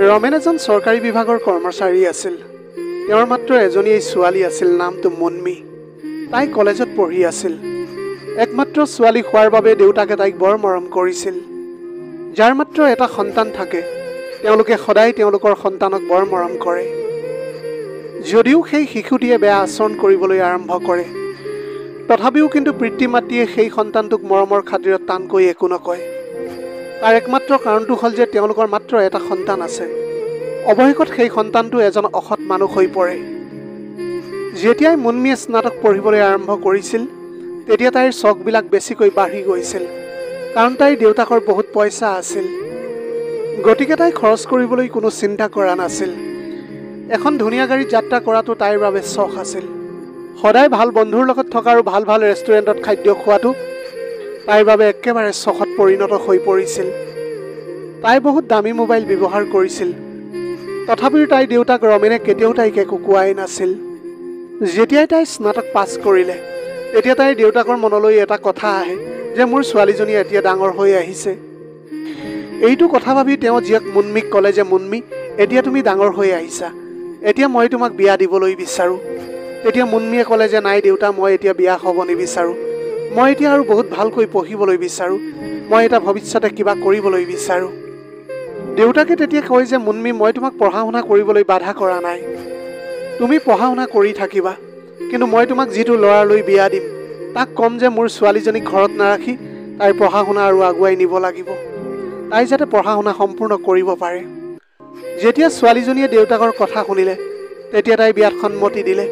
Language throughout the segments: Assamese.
ৰমেন এজন চৰকাৰী বিভাগৰ কৰ্মচাৰী আছিল। তেওঁৰ মাত্ৰ এজনী ছোৱালী আছিল, নামটো মুন্মি। তাই কলেজত পঢ়ি আছিল। একমাত্ৰ ছোৱালী হোৱাৰ বাবে দেউতাকে তাইক বৰ মৰম কৰিছিল। যাৰ মাত্ৰ এটা সন্তান থাকে তেওঁলোকে সদায় তেওঁলোকৰ সন্তানক বৰ মৰম কৰে। যদিও সেই শিশুটিয়ে বেয়া আচৰণ কৰিবলৈ আৰম্ভ কৰে, তথাপিও কিন্তু পিতৃ মাতৃয়ে সেই সন্তানটোক মৰমৰ খাতিৰত টানকৈ একো নকয়। তাৰ একমাত্ৰ কাৰণটো হ'ল যে তেওঁলোকৰ মাত্ৰ এটা সন্তান আছে। অৱশেষত সেই সন্তানটো এজন অসৎ মানুহ হৈ পৰে। যেতিয়াই মুন্মিয়ে স্নাতক পঢ়িবলৈ আৰম্ভ কৰিছিল তেতিয়া তাইৰ চখবিলাক বেছিকৈ বাঢ়ি গৈছিল, কাৰণ তাইৰ দেউতাকৰ বহুত পইচা আছিল। গতিকে তাই খৰচ কৰিবলৈ কোনো চিন্তা কৰা নাছিল। এখন ধুনীয়া গাড়ীত যাত্ৰা কৰাটো তাইৰ বাবে চখ আছিল। সদায় ভাল বন্ধুৰ লগত থকা আৰু ভাল ভাল ৰেষ্টুৰেণ্টত খাদ্য খোৱাটো তাইৰ বাবে একেবাৰে চখত পৰিণত হৈ পৰিছিল। তাই বহুত দামী মোবাইল ব্যৱহাৰ কৰিছিল, তথাপিও তাইৰ দেউতাক ৰমেনে কেতিয়াও তাইক একো কোৱাই নাছিল। যেতিয়াই তাই স্নাতক পাছ কৰিলে তেতিয়া তাইৰ দেউতাকৰ মনলৈ এটা কথা আহে যে মোৰ ছোৱালীজনী এতিয়া ডাঙৰ হৈ আহিছে। এইটো কথা ভাবি তেওঁ জীয়েক মুন্মিক ক'লে যে মুন্মি, এতিয়া তুমি ডাঙৰ হৈ আহিছা, এতিয়া মই তোমাক বিয়া দিবলৈ বিচাৰোঁ। তেতিয়া মুন্মিয়ে ক'লে যে নাই দেউতা, মই এতিয়া বিয়া হ'ব নিবিচাৰোঁ। মই এতিয়া আৰু বহুত ভালকৈ পঢ়িবলৈ বিচাৰোঁ। মই এটা ভৱিষ্যতে কিবা কৰিবলৈ বিচাৰোঁ। দেউতাকে তেতিয়া কয় যে মুন্মি, মই তোমাক পঢ়া শুনা কৰিবলৈ বাধা কৰা নাই। তুমি পঢ়া শুনা কৰি থাকিবা, কিন্তু মই তোমাক যিটো ল'ৰালৈ বিয়া দিম তাক ক'ম যে মোৰ ছোৱালীজনীক ঘৰত নাৰাখি তাইৰ পঢ়া শুনা আৰু আগুৱাই নিব লাগিব। তাই যাতে পঢ়া শুনা সম্পূৰ্ণ কৰিব পাৰে। যেতিয়া ছোৱালীজনীয়ে দেউতাকৰ কথা শুনিলে তেতিয়া তাই বিয়াত সন্মতি দিলে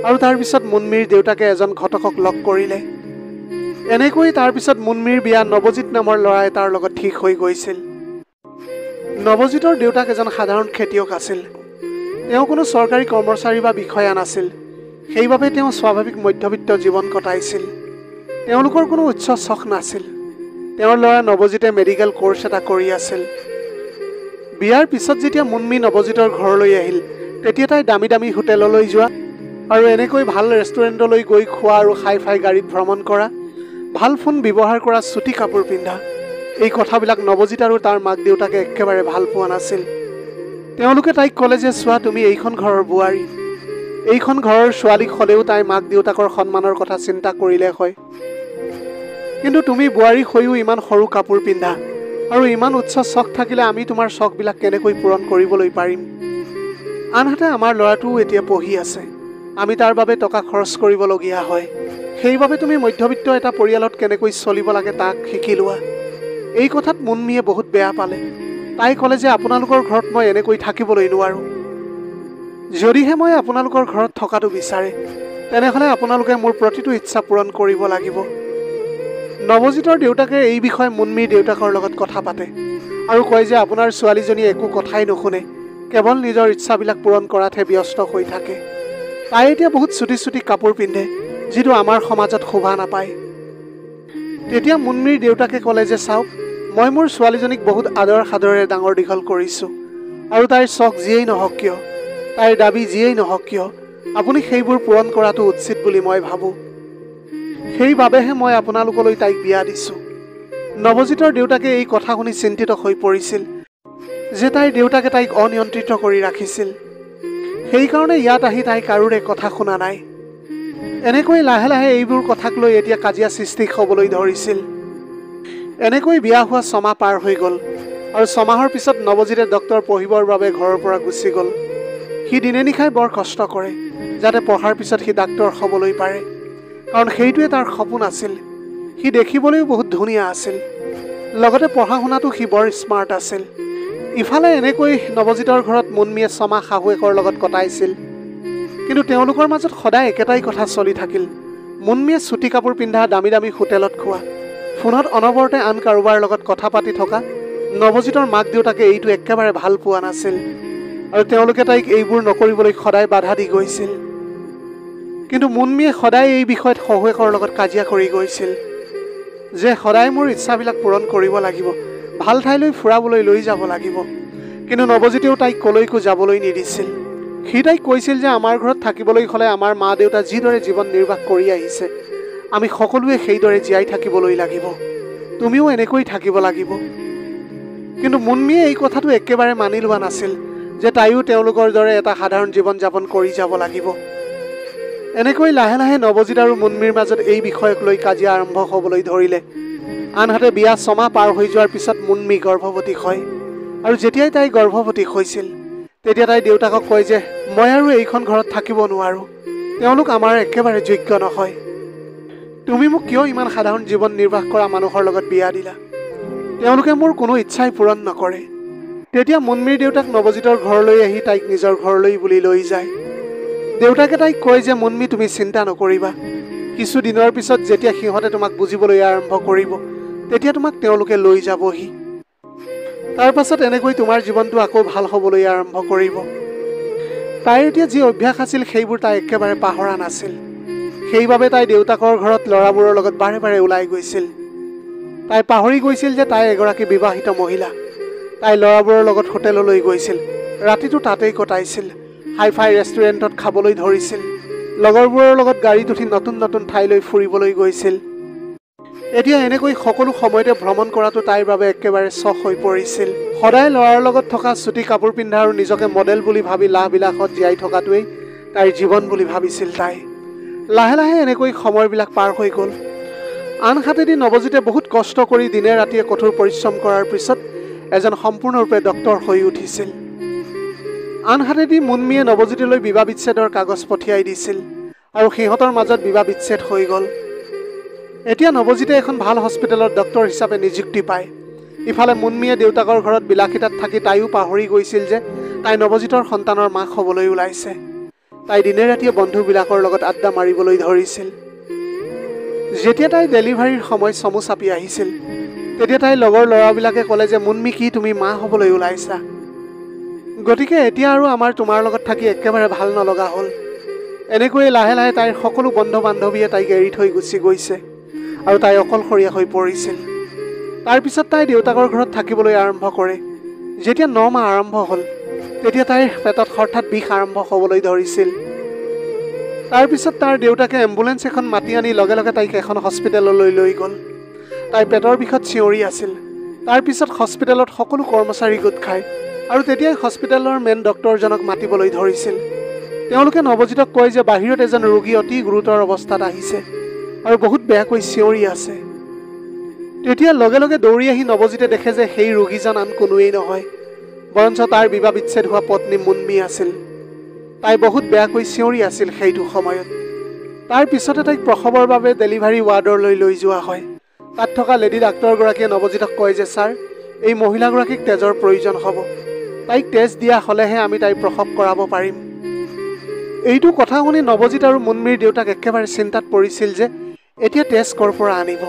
আৰু তাৰপিছত মুন্মিৰ দেউতাকে এজন ঘটকক লগ কৰিলে। এনেকৈ তাৰপিছত মুন্মিৰ বিয়া নৱজিত নামৰ ল'ৰা এটাৰ লগত ঠিক হৈ গৈছিল। নৱজিতৰ দেউতাক এজন সাধাৰণ খেতিয়ক আছিল। তেওঁ কোনো চৰকাৰী কৰ্মচাৰী বা বিষয়া নাছিল। সেইবাবে তেওঁ স্বাভাৱিক মধ্যবিত্ত জীৱন কটাইছিল। তেওঁলোকৰ কোনো উচ্চ চখ নাছিল। তেওঁৰ ল'ৰা নৱজিতে মেডিকেল কোৰ্চ এটা কৰি আছিল। বিয়াৰ পিছত যেতিয়া মুন্মি নৱজিতৰ ঘৰলৈ আহিল তেতিয়া তাই দামী দামী হোটেললৈ যোৱা আৰু এনেকৈ ভাল ৰেষ্টুৰেণ্টলৈ গৈ খোৱা আৰু হাই ফাই গাড়ীত ভ্ৰমণ কৰা, ভাল ফোন ব্যৱহাৰ কৰা, চুটি কাপোৰ পিন্ধা, এই কথাবিলাক নৱজিত আৰু তাৰ মাক দেউতাকে একেবাৰে ভাল পোৱা নাছিল। তেওঁলোকে তাইক ক'লে যে চোৱা, তুমি এইখন ঘৰৰ বোৱাৰী, এইখন ঘৰৰ ছোৱালী হ'লেও তাই মাক দেউতাকৰ সন্মানৰ কথা চিন্তা কৰিলে হয়, কিন্তু তুমি বোৱাৰী হৈও ইমান সৰু কাপোৰ পিন্ধা আৰু ইমান উচ্চ চখ থাকিলে আমি তোমাৰ চখবিলাক কেনেকৈ পূৰণ কৰিবলৈ পাৰিম? আনহাতে আমাৰ ল'ৰাটোও এতিয়া পঢ়ি আছে, আমি তাৰ বাবে টকা খৰচ কৰিবলগীয়া হয়। সেইবাবে তুমি মধ্যবিত্ত এটা পৰিয়ালত কেনেকৈ চলিব লাগে তাক শিকি লোৱা। এই কথাত মুন্মিয়ে বহুত বেয়া পালে। তাই ক'লে যে আপোনালোকৰ ঘৰত মই এনেকৈ থাকিবলৈ নোৱাৰোঁ। যদিহে মই আপোনালোকৰ ঘৰত থকাটো বিচাৰে তেনেহ'লে আপোনালোকে মোৰ প্ৰতিটো ইচ্ছা পূৰণ কৰিব লাগিব। নৱজিতৰ দেউতাকে এই বিষয়ে মুন্মিৰ দেউতাকৰ লগত কথা পাতে আৰু কয় যে আপোনাৰ ছোৱালীজনীয়ে একো কথাই নুশুনে, কেৱল নিজৰ ইচ্ছাবিলাক পূৰণ কৰাতহে ব্যস্ত হৈ থাকে। তাই এতিয়া বহুত চুটি চুটি কাপোৰ পিন্ধে, যিটো আমাৰ সমাজত শোভা নাপায়। তেতিয়া মুন্মিৰ দেউতাকে ক'লে যে চাওক, মই মোৰ ছোৱালীজনীক বহুত আদৰ সাদৰেৰে ডাঙৰ দীঘল কৰিছোঁ আৰু তাইৰ চখ যিয়েই নহওক কিয়, তাইৰ দাবী যিয়েই নহওক কিয়, আপুনি সেইবোৰ পূৰণ কৰাটো উচিত বুলি মই ভাবোঁ। সেইবাবেহে মই আপোনালোকলৈ তাইক বিয়া দিছোঁ। নৱজিতৰ দেউতাকে এই কথা শুনি চিন্তিত হৈ পৰিছিল যে তাইৰ দেউতাকে তাইক অনিয়ন্ত্ৰিত কৰি ৰাখিছিল। সেইকাৰণে ইয়াত আহি তাই কাৰোৰে কথা শুনা নাই। এনেকৈ লাহে লাহে এইবোৰ কথাক লৈ এতিয়া কাজিয়া সৃষ্টি হ'বলৈ ধৰিছিল। এনেকৈ বিয়া হোৱা 6 মাহ পাৰ হৈ গ'ল আৰু 6 মাহৰ পিছত নৱজিতে ডক্টৰ পঢ়িবৰ বাবে ঘৰৰ পৰা গুচি গ'ল। সি দিনে নিশাই বৰ কষ্ট কৰে যাতে পঢ়াৰ পিছত সি ডাক্তৰ হ'বলৈ পাৰে, কাৰণ সেইটোৱে তাৰ সপোন আছিল। সি দেখিবলৈও বহুত ধুনীয়া আছিল, লগতে পঢ়া শুনাটো সি বৰ স্মাৰ্ট আছিল। ইফালে এনেকৈ নৱজিতৰ ঘৰত মুন্মিয়ে 6 মাহ শাহুৱেকৰ লগত কটাইছিল, কিন্তু তেওঁলোকৰ মাজত সদায় একেটাই কথা চলি থাকিল। মুন্মিয়ে চুটি কাপোৰ পিন্ধা, দামী দামী হোটেলত খোৱা, ফোনত অনবৰতে আন কাৰোবাৰ লগত কথা পাতি থকা। নৱজিতৰ মাক দেউতাকে এইটো একেবাৰে ভাল পোৱা নাছিল আৰু তেওঁলোকে তাইক এইবোৰ নকৰিবলৈ সদায় বাধা দি গৈছিল। কিন্তু মুন্মিয়ে সদায় এই বিষয়ত শাহুৱেকৰ লগত কাজিয়া কৰি গৈছিল যে সদায় মোৰ ইচ্ছাবিলাক পূৰণ কৰিব লাগিব, ভাল ঠাইলৈ ফুৰাবলৈ লৈ যাব লাগিব। কিন্তু নৱজিতেও তাইক কলৈকো যাবলৈ নিদিছিল। সি তাইক কৈছিল যে আমাৰ ঘৰত থাকিবলৈ হ'লে আমাৰ মা দেউতা যিদৰে জীৱন নিৰ্বাহ কৰি আহিছে আমি সকলোৱে সেইদৰে জীয়াই থাকিবলৈ লাগিব, তুমিও এনেকৈ থাকিব লাগিব। কিন্তু মুনমিয়ে এই কথাটো একেবাৰে মানি লোৱা নাছিল যে তাইও তেওঁলোকৰ দৰে এটা সাধাৰণ জীৱন যাপন কৰি যাব লাগিব। এনেকৈ লাহে লাহে নৱজিত আৰু মুনমিৰ মাজত এই বিষয়ক লৈ কাজিয়া আৰম্ভ হ'বলৈ ধৰিলে। আনহাতে বিয়া 6 মাহ পাৰ হৈ যোৱাৰ পিছত মুনমি গৰ্ভৱতী হয়। আৰু যেতিয়াই তাই গৰ্ভৱতী হৈছিল তেতিয়া তাই দেউতাকক কয় যে মই আৰু এইখন ঘৰত থাকিব নোৱাৰোঁ, তেওঁলোক আমাৰ একেবাৰে যোগ্য নহয়। তুমি মোক কিয় ইমান সাধাৰণ জীৱন নিৰ্বাহ কৰা মানুহৰ লগত বিয়া দিলা? তেওঁলোকে মোৰ কোনো ইচ্ছাই পূৰণ নকৰে। তেতিয়া মুনমিৰ দেউতাক নৱজিতৰ ঘৰলৈ আহি তাইক নিজৰ ঘৰলৈ বুলি লৈ যায়। দেউতাকে তাইক কয় যে মুনমি তুমি চিন্তা নকৰিবা, কিছু দিনৰ পিছত যেতিয়া সিহঁতে তোমাক বুজিবলৈ আৰম্ভ কৰিব তেতিয়া তোমাক তেওঁলোকে লৈ যাবহি। তাৰ পাছত এনেকৈ তোমাৰ জীৱনটো আকৌ ভাল হ'বলৈ আৰম্ভ কৰিব। তাইৰ এতিয়া যি অভ্যাস আছিল সেইবোৰ তাই একেবাৰে পাহৰা নাছিল। সেইবাবে তাই দেউতাকৰ ঘৰত ল'ৰাবোৰৰ লগত বাৰে বাৰে ওলাই গৈছিল। তাই পাহৰি গৈছিল যে তাই এগৰাকী বিবাহিত মহিলা। তাই ল'ৰাবোৰৰ লগত হোটেললৈ গৈছিল, ৰাতিটো তাতেই কটাইছিল, হাই-ফাই ৰেষ্টুৰেণ্টত খাবলৈ ধৰিছিল, লগৰবোৰৰ লগত গাড়ীত উঠি নতুন নতুন ঠাইলৈ ফুৰিবলৈ গৈছিল। এতিয়া এনেকৈ সকলো সময়তে ভ্ৰমণ কৰাটো তাইৰ বাবে একেবাৰে চখ হৈ পৰিছিল। সদায় ল'ৰাৰ লগত থকা চুটি কাপোৰ পিন্ধা আৰু নিজকে মডেল বুলি ভাবি লাহ-বিলাসত জীয়াই থকাটোৱেই তাইৰ জীৱন বুলি ভাবিছিল তাই। লাহে লাহে এনেকৈ সময়বিলাক পাৰ হৈ গ'ল। আনহাতেদি নৱজিতে বহুত কষ্ট কৰি দিনে ৰাতিয়ে কঠোৰ পৰিশ্ৰম কৰাৰ পিছত এজন সম্পূৰ্ণৰূপে ডক্তৰ হৈ উঠিছিল। আনহাতেদি মুনমিয়ে নৱজিতলৈ বিবাহ বিচ্ছেদৰ কাগজ পঠিয়াই দিছিল আৰু সিহঁতৰ মাজত বিবাহ বিচ্ছেদ হৈ গ'ল। এতিয়া নৱজিতে এখন ভাল হস্পিটেলত ডক্তৰ হিচাপে নিযুক্তি পায়। ইফালে মুনমিয়ে দেউতাকৰ ঘৰত বিলাসিতাত থাকি তাইও পাহৰি গৈছিল যে তাই নৱজিতৰ সন্তানৰ মাক হ'বলৈ ওলাইছে। তাই দিনে ৰাতিয়ে বন্ধুবিলাকৰ লগত আড্ডা মাৰিবলৈ ধৰিছিল। যেতিয়া তাই ডেলিভাৰীৰ সময় চমু চাপি আহিছিল তেতিয়া তাইৰ লগৰ ল'ৰাবিলাকে ক'লে যে মুনমি কি তুমি মা হ'বলৈ ওলাইছা? গতিকে এতিয়া আৰু আমাৰ তোমাৰ লগত থাকি একেবাৰে ভাল নলগা হ'ল। এনেকৈয়ে লাহে লাহে তাইৰ সকলো বন্ধু বান্ধৱীয়ে তাইক এৰি থৈ গুচি গৈছে আৰু তাই অকলশৰীয়া হৈ পৰিছিল। তাৰপিছত তাই দেউতাকৰ ঘৰত থাকিবলৈ আৰম্ভ কৰে। যেতিয়া 9 মাহ আৰম্ভ হ'ল তেতিয়া তাইৰ পেটত হঠাৎ বিষ আৰম্ভ হ'বলৈ ধৰিছিল। তাৰপিছত তাৰ দেউতাকে এম্বুলেঞ্চ এখন মাতি আনি লগে লগে তাইক এখন হস্পিটেললৈ লৈ গ'ল। তাই পেটৰ বিষত চিঞৰি আছিল। তাৰপিছত হস্পিটেলত সকলো কৰ্মচাৰী গোট খায় আৰু তেতিয়াই হস্পিটেলৰ মেইন ডক্তৰজনক মাতিবলৈ ধৰিছিল। তেওঁলোকে নৱজিতক কয় যে বাহিৰত এজন ৰোগী অতি গুৰুতৰ অৱস্থাত আহিছে আৰু বহুত বেয়াকৈ চিঞৰি আছে। তেতিয়া লগে লগে দৌৰি আহি নৱজিতে দেখে যে সেই ৰোগীজন আন কোনোৱেই নহয়, বৰঞ্চ তাৰ বিবাহ বিচ্ছেদ হোৱা পত্নী মুনমি আছিল। তাই বহুত বেয়াকৈ চিঞৰি আছিল সেইটো সময়ত। তাৰ পিছতে তাইক প্ৰসৱৰ বাবে ডেলিভাৰী ৱাৰ্ডলৈ লৈ যোৱা হয়। তাত থকা লেডি ডাক্তৰগৰাকীয়ে নৱজিতক কয় যে ছাৰ, এই মহিলাগৰাকীক তেজৰ প্ৰয়োজন হ'ব, তাইক তেজ দিয়া হ'লেহে আমি তাইৰ প্ৰসৱ কৰাব পাৰিম। এইটো কথা শুনি নৱজিত আৰু মুনমিৰ দেউতাক একেবাৰে চিন্তাত পৰিছিল যে এতিয়া তেজ ক'ৰ পৰা আনিব।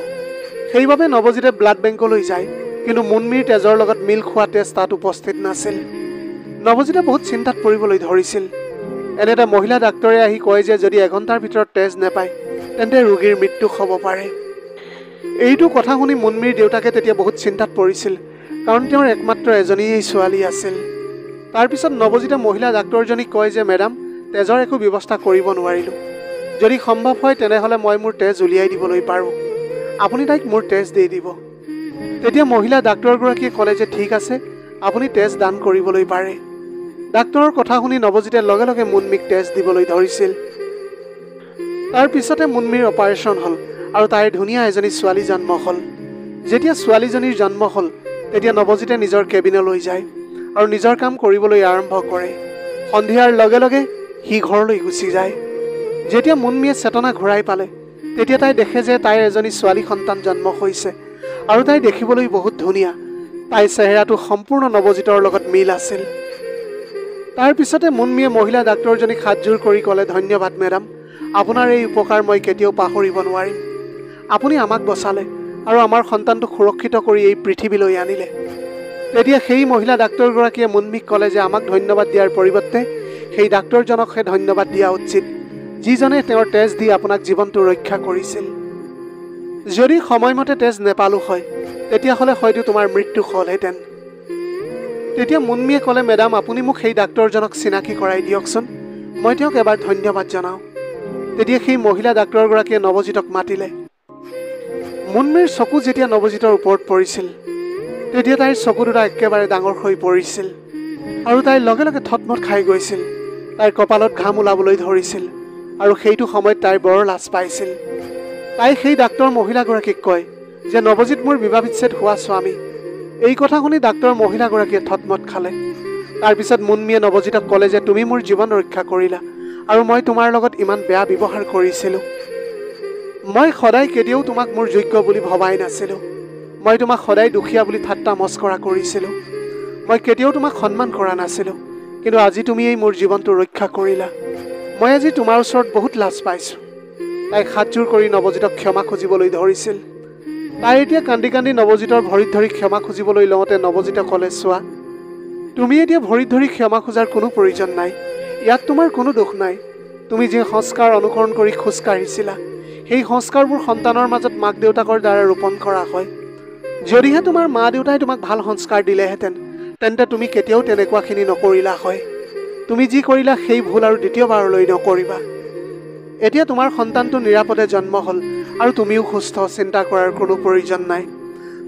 সেইবাবে নৱজিতে ব্লাড বেংকলৈ যায়, কিন্তু মুনমিৰ তেজৰ লগত মিল খোৱা তেজ তাত উপস্থিত নাছিল। নৱজিতে বহুত চিন্তাত পৰিবলৈ ধৰিছিল। এনেতে মহিলা ডাক্তৰে আহি কয় যে যদি এঘণ্টাৰ ভিতৰত তেজ নাপায় তেন্তে ৰোগীৰ মৃত্যু হ'ব পাৰে। এইটো কথা শুনি মুনমিৰ দেউতাকে তেতিয়া বহুত চিন্তাত পৰিছিল, কাৰণ তেওঁৰ একমাত্ৰ এজনীয়েই ছোৱালী আছিল। তাৰপিছত নৱজিতে মহিলা ডাক্তৰজনীক কয় যে মেডাম, তেজৰ একো ব্যৱস্থা কৰিব নোৱাৰিলোঁ, যদি সম্ভৱ হয় তেনেহ'লে মই মোৰ তেজ উলিয়াই দিবলৈ পাৰোঁ, আপুনি তাইক মোৰ তেজ দি দিব। তেতিয়া মহিলা ডাক্তৰগৰাকীয়ে ক'লে যে ঠিক আছে, আপুনি তেজ দান কৰিবলৈ পাৰে। ডাক্তৰৰ কথা শুনি নৱজিতে লগে লগে মুনমিক তেজ দিবলৈ ধৰিছিল। তাৰপিছতে মুনমিৰ অপাৰেশ্যন হ'ল আৰু তাইৰ ধুনীয়া এজনী ছোৱালী জন্ম হ'ল। যেতিয়া ছোৱালীজনীৰ জন্ম হ'ল তেতিয়া নৱজিতে নিজৰ কেবিনলৈ যায় আৰু নিজৰ কাম কৰিবলৈ আৰম্ভ কৰে। সন্ধিয়াৰ লগে লগে সি ঘৰলৈ গুচি যায়। যেতিয়া মুনমিয়ে চেতনা ঘূৰাই পালে তেতিয়া তাই দেখে যে তাইৰ এজনী ছোৱালী সন্তান জন্ম হৈছে আৰু তাই দেখিবলৈ বহুত ধুনীয়া। তাইৰ চেহেৰাটো সম্পূৰ্ণ নৱজিতৰ লগত মিল আছিল। তাৰপিছতে মুনমিয়ে মহিলা ডাক্তৰজনীক হাতযোৰ কৰি ক'লে, ধন্যবাদ মেডাম, আপোনাৰ এই উপকাৰ মই কেতিয়াও পাহৰিব নোৱাৰিম। আপুনি আমাক বচালে আৰু আমাৰ সন্তানটোক সুৰক্ষিত কৰি এই পৃথিৱীলৈ আনিলে। তেতিয়া সেই মহিলা ডাক্তৰগৰাকীয়ে মুনমিক ক'লে যে আমাক ধন্যবাদ দিয়াৰ পৰিৱৰ্তে সেই ডাক্তৰজনকহে ধন্যবাদ দিয়া উচিত, যিজনে তেওঁৰ তেজ দি আপোনাক জীৱনটো ৰক্ষা কৰিছিল। যদি সময়মতে তেজ নেপালোঁ হয় তেতিয়াহ'লে হয়তো তোমাৰ মৃত্যু হ'লহেঁতেন। তেতিয়া মুনমিয়ে ক'লে, মেডাম আপুনি মোক সেই ডাক্তৰজনক চিনাকি কৰাই দিয়কচোন, মই তেওঁক এবাৰ ধন্যবাদ জনাওঁ। তেতিয়া সেই মহিলা ডাক্তৰগৰাকীয়ে নৱজিতক মাতিলে। মুনমিৰ চকু যেতিয়া নৱজিতৰ ওপৰত পৰিছিল তেতিয়া তাইৰ চকু দুটা একেবাৰে ডাঙৰ হৈ পৰিছিল আৰু তাইৰ লগে লগে থতমত খাই গৈছিল। তাইৰ কপালত ঘাম ওলাবলৈ ধৰিছিল আৰু সেইটো সময়ত তাই বৰ লাজ পাইছিল। তাই সেই ডাক্তৰ মহিলাগৰাকীক কয় যে নৱজিত মোৰ বিবাহ বিচ্ছেদ হোৱা স্বামী। এই কথা শুনি ডাক্তৰ মহিলাগৰাকীয়ে থতমত খালে। তাৰপিছত মুনমীয়ে নৱজিতক ক'লে যে তুমি মোৰ জীৱন ৰক্ষা কৰিলা আৰু মই তোমাৰ লগত ইমান বেয়া ব্যৱহাৰ কৰিছিলোঁ। মই সদায় কেতিয়াও তোমাক মোৰ যোগ্য বুলি ভবাই নাছিলোঁ। মই তোমাক সদায় দুখীয়া বুলি ঠাট্টা মস্কৰা কৰিছিলোঁ। মই কেতিয়াও তোমাক সন্মান কৰা নাছিলোঁ, কিন্তু আজি তুমি এই মোৰ জীৱনটো ৰক্ষা কৰিলা। মই আজি তোমাৰ ওচৰত বহুত লাজ পাইছোঁ। তাইক হাতযোৰ কৰি নৱজিতক ক্ষমা খুজিবলৈ ধৰিছিল। তাই এতিয়া কান্দি কান্দি নৱজিতৰ ভৰিত ধৰি ক্ষমা খুজিবলৈ লওঁতে নৱজিতে ক'লে, চোৱা, তুমি এতিয়া ভৰিত ধৰি ক্ষমা খোজাৰ কোনো প্ৰয়োজন নাই। ইয়াত তোমাৰ কোনো দোষ নাই। তুমি যি সংস্কাৰ অনুসৰণ কৰি খোজকাঢ়িছিলা, সেই সংস্কাৰবোৰ সন্তানৰ মাজত মাক দেউতাকৰ দ্বাৰা ৰোপণ কৰা হয়। যদিহে তোমাৰ মা দেউতাই তোমাক ভাল সংস্কাৰ দিলেহেঁতেন, তেন্তে তুমি কেতিয়াও তেনেকুৱাখিনি নকৰিলা হয়। তুমি যি কৰিলা সেই ভুল আৰু দ্বিতীয়বাৰলৈ নকৰিবা। এতিয়া তোমাৰ সন্তানটো নিৰাপদে জন্ম হ'ল আৰু তুমিও সুস্থ, চিন্তা কৰাৰ কোনো প্ৰয়োজন নাই।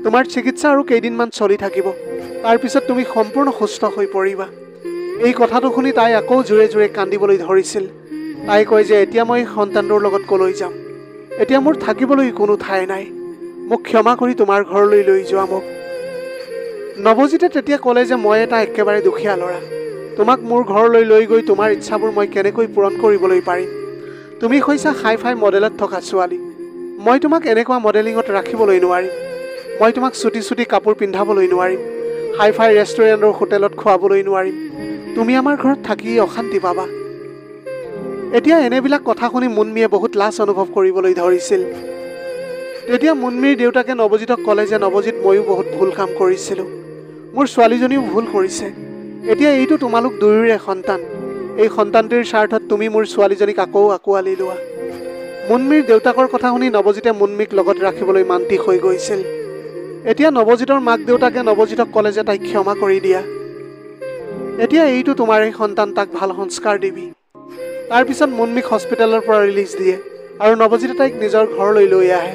তোমাৰ চিকিৎসা আৰু কেইদিনমান চলি থাকিব, তাৰপিছত তুমি সম্পূৰ্ণ সুস্থ হৈ পৰিবা। এই কথাটো শুনি তাই আকৌ জোৰে জোৰে কান্দিবলৈ ধৰিছিল। তাই কয় যে এতিয়া মই সন্তানটোৰ লগত ক'লৈ যাম? এতিয়া মোৰ থাকিবলৈ কোনো ঠাই নাই। মোক ক্ষমা কৰি তোমাৰ ঘৰলৈ লৈ যোৱা মোক। নৱজিতে তেতিয়া ক'লে যে মই এটা একেবাৰে দুখীয়া ল'ৰা। তোমাক মোৰ ঘৰলৈ লৈ গৈ তোমাৰ ইচ্ছাবোৰ মই কেনেকৈ পূৰণ কৰিবলৈ পাৰিম? তুমি হৈছা হাই ফাই মডেলত থকা ছোৱালী। মই তোমাক এনেকুৱা মডেলিঙত ৰাখিবলৈ নোৱাৰিম। মই তোমাক চুটি চুটি কাপোৰ পিন্ধাবলৈ নোৱাৰিম। হাই ফাই ৰেষ্টুৰেণ্ট আৰু হোটেলত খুৱাবলৈ নোৱাৰিম। তুমি আমাৰ ঘৰত থাকি অশান্তি পাবা। এতিয়া এনেবিলাক কথা শুনি মুনমীয়ে বহুত লাজ অনুভৱ কৰিবলৈ ধৰিছিল। তেতিয়া মুনমীৰ দেউতাকে নৱজিতক ক'লে যে নৱজিত, ময়ো বহুত ভুল কাম কৰিছিলোঁ। মোৰ ছোৱালীজনীও ভুল কৰিছে। এতিয়া এইটো তোমালোক দুয়োৰে সন্তান। এই সন্তানটিৰ স্বাৰ্থত তুমি মোৰ ছোৱালীজনীক আকৌ আঁকোৱালি লোৱা। মুনমীৰ দেউতাকৰ কথা শুনি নৱজিতে মুনমীক লগত ৰাখিবলৈ মান্তি হৈ গৈছিল। এতিয়া নৱজিতৰ মাক দেউতাকে নৱজিতক ক'লে যে তাইক ক্ষমা কৰি দিয়া। এতিয়া এইটো তোমাৰেই সন্তান, তাক ভাল সংস্কাৰ দিবি। তাৰপিছত মুনমীক হস্পিটেলৰ পৰা ৰিলিজ দিয়ে আৰু নৱজিতে তাইক নিজৰ ঘৰলৈ লৈ আহে।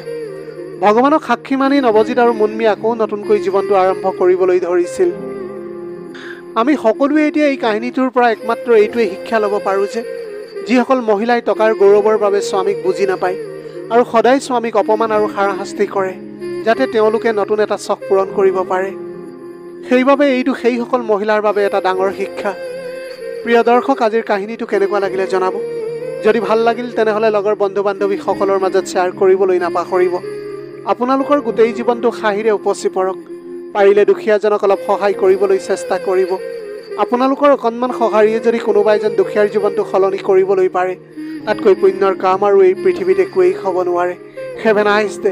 ভগৱানক সাক্ষী মানি নৱজিত আৰু মুনমী আকৌ নতুনকৈ জীৱনটো আৰম্ভ কৰিবলৈ ধৰিছিল। আমি সকলোৱে এতিয়া এই কাহিনীটোৰ পৰা একমাত্ৰ এইটোৱে শিক্ষা ল'ব পাৰোঁ যে যিসকল মহিলাই টকাৰ গৌৰৱৰ বাবে স্বামীক বুজি নাপায় আৰু সদায় স্বামীক অপমান আৰু হাৰাশাস্তি কৰে, যাতে তেওঁলোকে নতুন এটা চখ পূৰণ কৰিব পাৰে। সেইবাবে এইটো সেইসকল মহিলাৰ বাবে এটা ডাঙৰ শিক্ষা। প্ৰিয় দৰ্শক, আজিৰ কাহিনীটো কেনেকুৱা লাগিলে জনাব। যদি ভাল লাগিল তেনেহ'লে লগৰ বন্ধু বান্ধৱীসকলৰ মাজত শ্বেয়াৰ কৰিবলৈ নাপাহৰিব। আপোনালোকৰ গোটেই জীৱনটো হাঁহিৰে উপচি পৰক। পাৰিলে দুখীয়াজনক অলপ সহায় কৰিবলৈ চেষ্টা কৰিব। আপোনালোকৰ অকণমান সঁহাৰিয়ে যদি কোনোবা এজন দুখীয়াৰ জীৱনটো সলনি কৰিবলৈ পাৰে, তাতকৈ পুণ্যৰ কাম আৰু এই পৃথিৱীত একোৱেই হ'ব নোৱাৰে। Have a nice day.